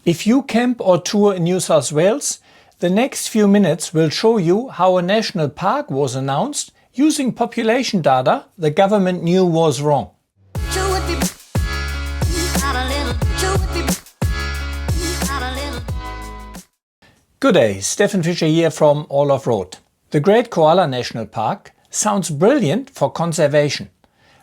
If you camp or tour in New South Wales, the next few minutes will show you how a national park was announced using population data the government knew was wrong. Good day, Stefan Fischer here from AllOffroad. The Great Koala National Park sounds brilliant for conservation,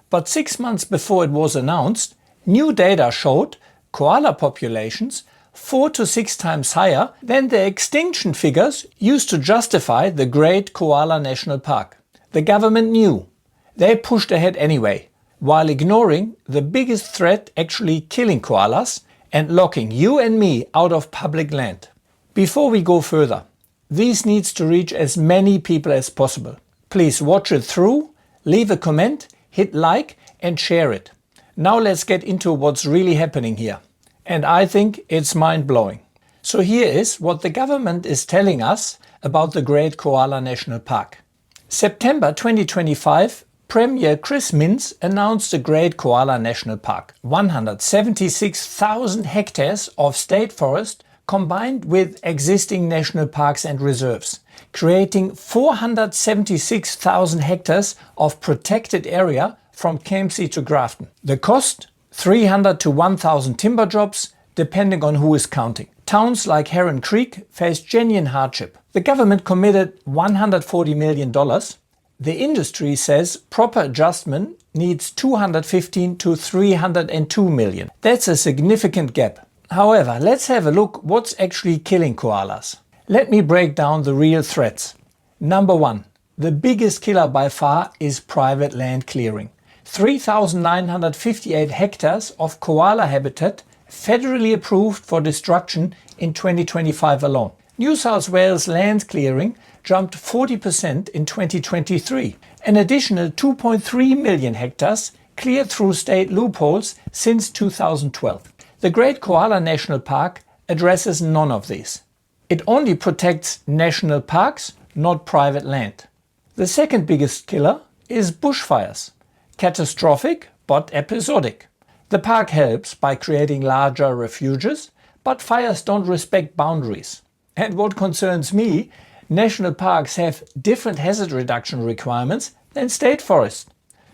but 6 months before it was announced, new data showed koala populations 4 to 6 times higher than the extinction figures used to justify the Great Koala National Park. The government knew. They pushed ahead anyway, while ignoring the biggest threat actually killing koalas and locking you and me out of public land. Before we go further, this needs to reach as many people as possible. Please watch it through, leave a comment, hit like and share it. Now let's get into what's really happening here. And I think it's mind-blowing. So here is what the government is telling us about the Great Koala National Park. September 2025, Premier Chris Minns announced the Great Koala National Park. 176,000 hectares of state forest combined with existing national parks and reserves, creating 476,000 hectares of protected area from Campsie to Grafton. The cost? 300 to 1,000 timber jobs, depending on who is counting. Towns like Heron Creek face genuine hardship. The government committed $140 million. The industry says proper adjustment needs 215 to 302 million. That's a significant gap. However, let's have a look what's actually killing koalas. Let me break down the real threats. Number 1. The biggest killer by far is private land clearing. 3,958 hectares of koala habitat federally approved for destruction in 2025 alone. New South Wales land clearing jumped 40% in 2023. An additional 2.3 million hectares cleared through state loopholes since 2012. The Great Koala National Park addresses none of these. It only protects national parks, not private land. The second biggest killer is bushfires. Catastrophic but episodic. The park helps by creating larger refuges, but fires don't respect boundaries. And what concerns me, national parks have different hazard reduction requirements than state forests.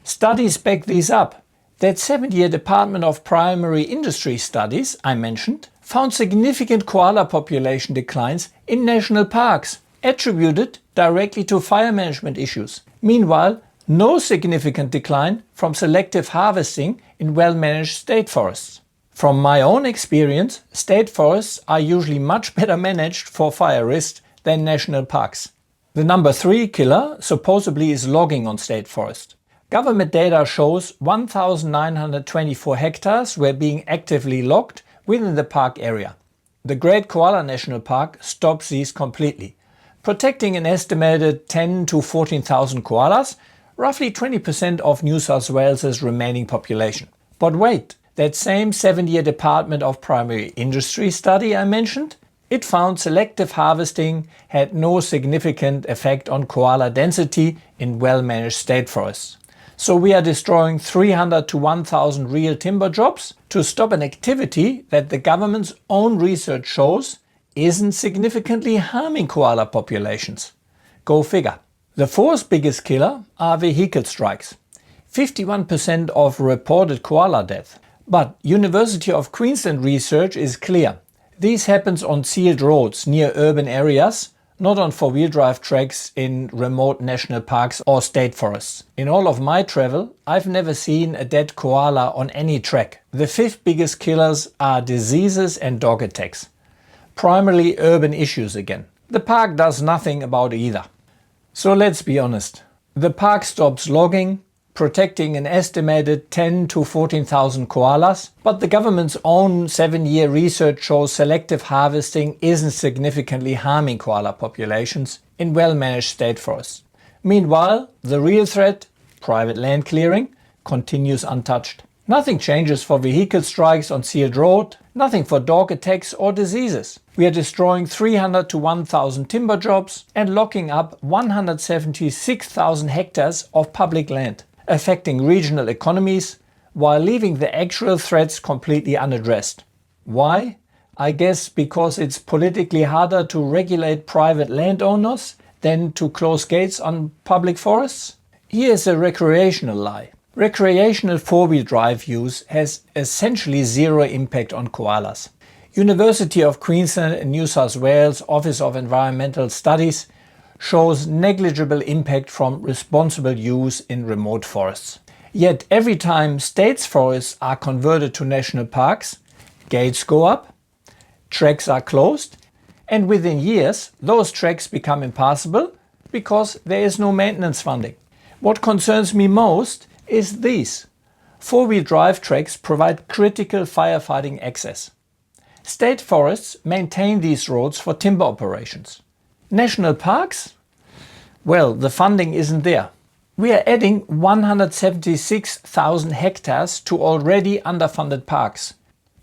Studies back these up. That 7-year Department of Primary Industry Studies I mentioned found significant koala population declines in national parks, attributed directly to fire management issues. Meanwhile, no significant decline from selective harvesting in well-managed state forests. From my own experience, state forests are usually much better managed for fire risk than national parks. The number 3 killer supposedly is logging on state forest. Government data shows 1,924 hectares were being actively logged within the park area. The Great Koala National Park stops these completely, protecting an estimated 10 to 14,000 koalas, roughly 20% of New South Wales' remaining population. But wait, that same 7-year Department of Primary Industry study I mentioned, it found selective harvesting had no significant effect on koala density in well-managed state forests. So we are destroying 300 to 1,000 real timber jobs to stop an activity that the government's own research shows isn't significantly harming koala populations. Go figure. The fourth biggest killer are vehicle strikes. 51% of reported koala death. But University of Queensland research is clear. This happens on sealed roads near urban areas, not on four-wheel drive tracks in remote national parks or state forests. In all of my travel, I've never seen a dead koala on any track. The fifth biggest killers are diseases and dog attacks. Primarily urban issues again. The park does nothing about either. So let's be honest. The park stops logging, protecting an estimated 10 to 14,000 koalas, but the government's own 7-year research shows selective harvesting isn't significantly harming koala populations in well-managed state forests. Meanwhile, the real threat, private land clearing, continues untouched. Nothing changes for vehicle strikes on sealed road, nothing for dog attacks or diseases. We are destroying 300 to 1,000 timber jobs and locking up 176,000 hectares of public land, affecting regional economies while leaving the actual threats completely unaddressed. Why? I guess because it's politically harder to regulate private landowners than to close gates on public forests? Here's a recreational lie. Recreational four-wheel drive use has essentially zero impact on koalas. University of Queensland and New South Wales Office of Environmental Studies shows negligible impact from responsible use in remote forests. Yet every time states' forests are converted to national parks, gates go up, tracks are closed, and within years those tracks become impassable because there is no maintenance funding. What concerns me most is these. Four-wheel drive tracks provide critical firefighting access. State forests maintain these roads for timber operations. National parks? Well, the funding isn't there. We are adding 176,000 hectares to already underfunded parks,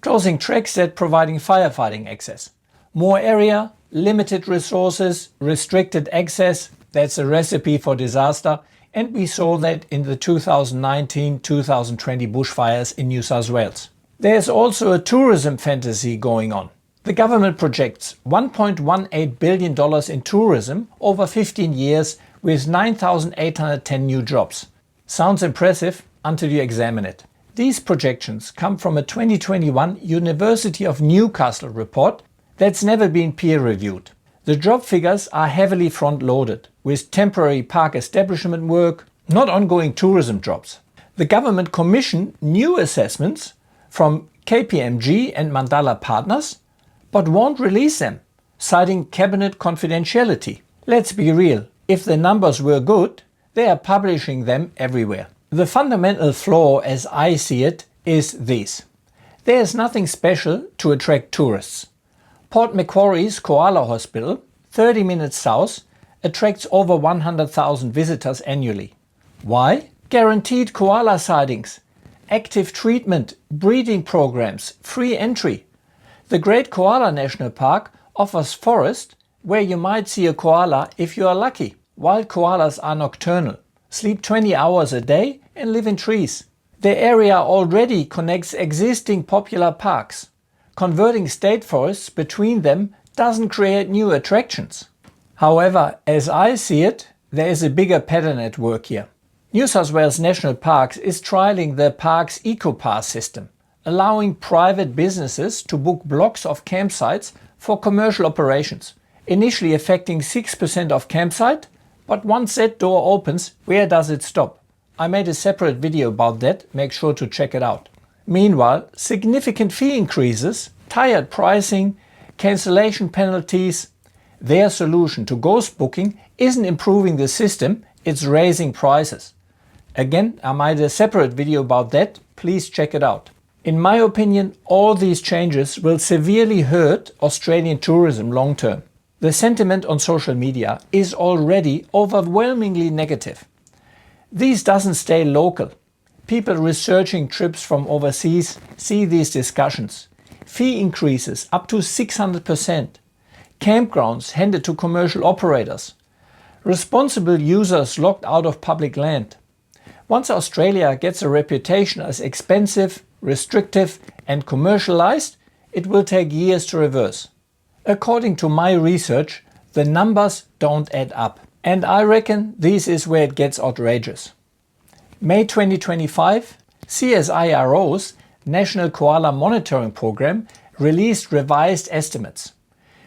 closing tracks that providing firefighting access. More area, limited resources, restricted access, that's a recipe for disaster, and we saw that in the 2019-2020 bushfires in New South Wales. There's also a tourism fantasy going on. The government projects $1.18 billion in tourism over 15 years with 9,810 new jobs. Sounds impressive until you examine it. These projections come from a 2021 University of Newcastle report that's never been peer-reviewed. The job figures are heavily front-loaded, with temporary park establishment work, not ongoing tourism jobs. The government commissioned new assessments from KPMG and Mandala Partners, but won't release them, citing cabinet confidentiality. Let's be real, if the numbers were good, they are publishing them everywhere. The fundamental flaw, as I see it, is this. There is nothing special to attract tourists. Port Macquarie's Koala Hospital, 30 minutes south, attracts over 100,000 visitors annually. Why? Guaranteed koala sightings, active treatment, breeding programs, free entry. The Great Koala National Park offers forest where you might see a koala if you are lucky. Wild koalas are nocturnal, sleep 20 hours a day and live in trees. The area already connects existing popular parks. Converting state forests between them doesn't create new attractions. However, as I see it, there is a bigger pattern at work here. New South Wales National Parks is trialling the park's EcoPass system, allowing private businesses to book blocks of campsites for commercial operations, initially affecting 6% of campsite, but once that door opens, where does it stop? I made a separate video about that, make sure to check it out. Meanwhile, significant fee increases, tiered pricing, cancellation penalties. Their solution to ghost booking isn't improving the system, it's raising prices. Again, I made a separate video about that, please check it out. In my opinion, all these changes will severely hurt Australian tourism long term. The sentiment on social media is already overwhelmingly negative. These doesn't stay local. People researching trips from overseas see these discussions. Fee increases up to 600%. Campgrounds handed to commercial operators. Responsible users locked out of public land. Once Australia gets a reputation as expensive, restrictive and commercialized, it will take years to reverse. According to my research, the numbers don't add up. And I reckon this is where it gets outrageous. May 2025, CSIRO's National Koala Monitoring Program released revised estimates.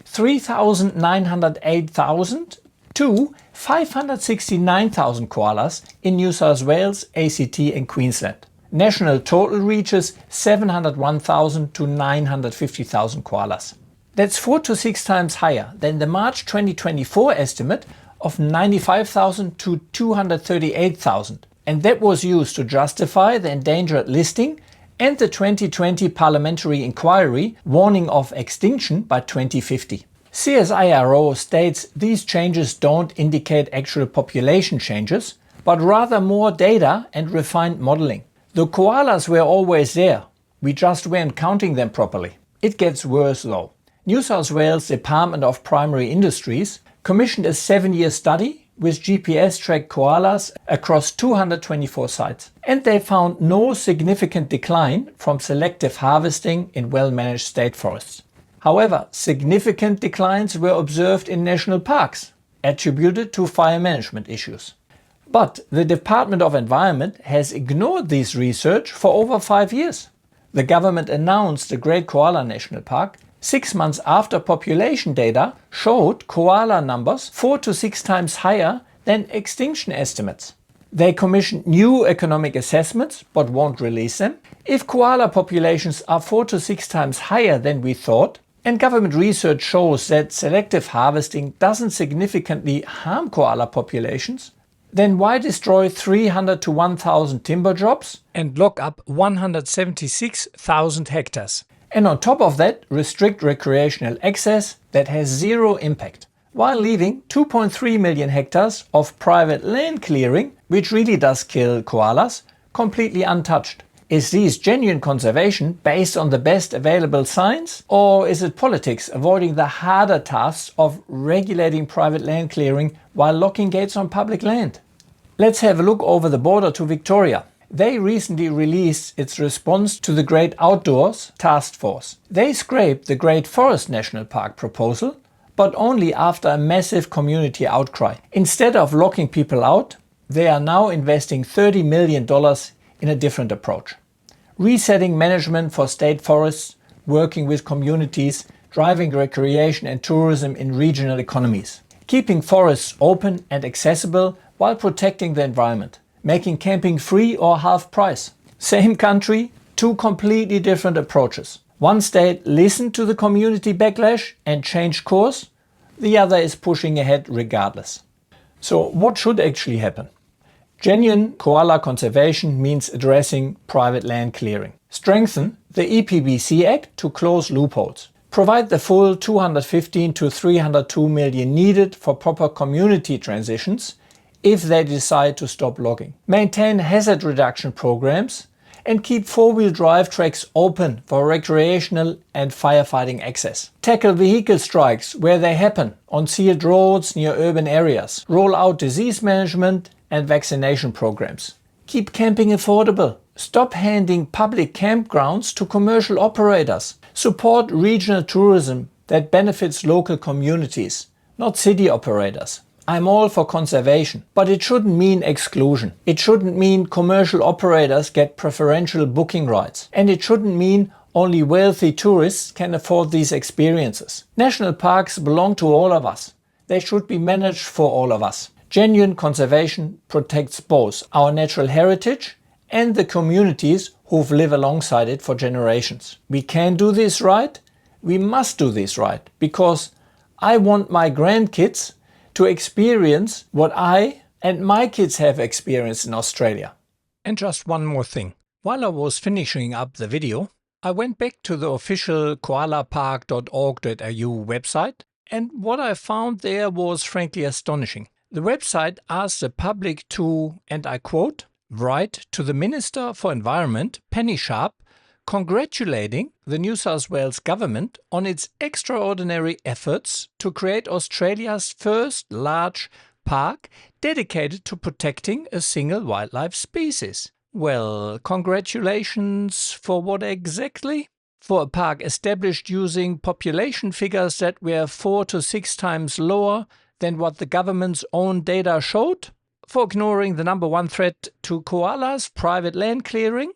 3,908,000 to 569,000 koalas in New South Wales, ACT and Queensland. National total reaches 701,000 to 950,000 koalas. That's 4 to 6 times higher than the March 2024 estimate of 95,000 to 238,000. And that was used to justify the endangered listing and the 2020 parliamentary inquiry warning of extinction by 2050. CSIRO states these changes don't indicate actual population changes, but rather more data and refined modeling. The koalas were always there, we just weren't counting them properly. It gets worse though. New South Wales Department of Primary Industries commissioned a 7-year study with GPS-tracked koalas across 224 sites. And they found no significant decline from selective harvesting in well-managed state forests. However, significant declines were observed in national parks, attributed to fire management issues. But the Department of Environment has ignored this research for over 5 years. The government announced the Great Koala National Park 6 months after population data showed koala numbers 4 to 6 times higher than extinction estimates. They commissioned new economic assessments but won't release them. If koala populations are 4 to 6 times higher than we thought, and government research shows that selective harvesting doesn't significantly harm koala populations, then why destroy 300 to 1,000 timber jobs and lock up 176,000 hectares? And on top of that, restrict recreational access that has zero impact, while leaving 2.3 million hectares of private land clearing, which really does kill koalas, completely untouched. Is this genuine conservation based on the best available science? Or is it politics avoiding the harder tasks of regulating private land clearing while locking gates on public land? Let's have a look over the border to Victoria. They recently released its response to the Great Outdoors Task Force. They scraped the Great Forest National Park proposal, but only after a massive community outcry. Instead of locking people out, they are now investing $30 million in a different approach. Resetting management for state forests, working with communities, driving recreation and tourism in regional economies. Keeping forests open and accessible while protecting the environment. Making camping free or half price. Same country, two completely different approaches. One state listened to the community backlash and changed course. The other is pushing ahead regardless. So what should actually happen? Genuine koala conservation means addressing private land clearing. Strengthen the EPBC Act to close loopholes. Provide the full 215 to 302 million needed for proper community transitions if they decide to stop logging. Maintain hazard reduction programs and keep four-wheel drive tracks open for recreational and firefighting access. Tackle vehicle strikes where they happen on sealed roads near urban areas. Roll out disease management and vaccination programs. Keep camping affordable. Stop handing public campgrounds to commercial operators. Support regional tourism that benefits local communities, not city operators. I'm all for conservation, but it shouldn't mean exclusion. It shouldn't mean commercial operators get preferential booking rights. And it shouldn't mean only wealthy tourists can afford these experiences. National parks belong to all of us. They should be managed for all of us. Genuine conservation protects both our natural heritage and the communities who've lived alongside it for generations. We can do this right. We must do this right, because I want my grandkids to experience what I and my kids have experienced in Australia. And just one more thing. While I was finishing up the video, I went back to the official koalapark.org.au website, and what I found there was frankly astonishing. The website asks the public to, and I quote, write to the Minister for Environment, Penny Sharp, congratulating the New South Wales government on its extraordinary efforts to create Australia's first large park dedicated to protecting a single wildlife species. Well, congratulations for what exactly? For a park established using population figures that were 4 to 6 times lower than what the government's own data showed? For ignoring the number one threat to koalas, private land clearing?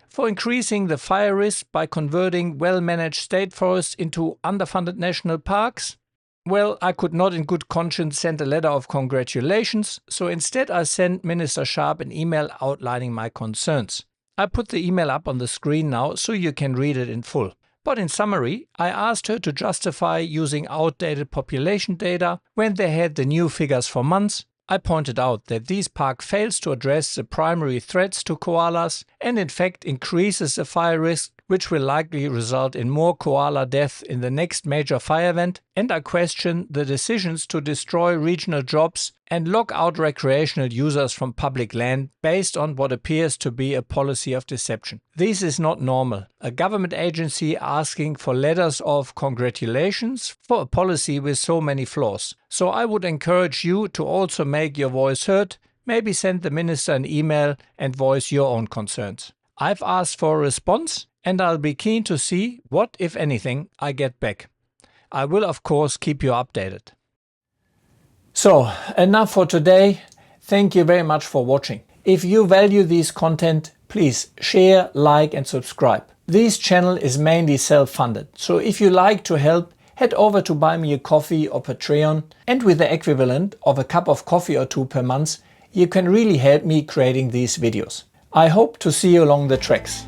For increasing the fire risk by converting well-managed state forests into underfunded national parks? Well, I could not in good conscience send a letter of congratulations, so instead I sent Minister Sharp an email outlining my concerns. I put the email up on the screen now so you can read it in full. But in summary, I asked her to justify using outdated population data when they had the new figures for months. I pointed out that this park fails to address the primary threats to koalas and in fact increases the fire risk, which will likely result in more koala deaths in the next major fire event, and I question the decisions to destroy regional jobs and lock out recreational users from public land based on what appears to be a policy of deception. This is not normal. A government agency asking for letters of congratulations for a policy with so many flaws. So I would encourage you to also make your voice heard, maybe send the minister an email and voice your own concerns. I've asked for a response, and I'll be keen to see what, if anything, I get back. I will of course keep you updated. So, enough for today. Thank you very much for watching. If you value this content, please share, like and subscribe. This channel is mainly self-funded, so if you like to help, head over to Buy Me a Coffee or Patreon, and with the equivalent of a cup of coffee or two per month, you can really help me creating these videos. I hope to see you along the tracks.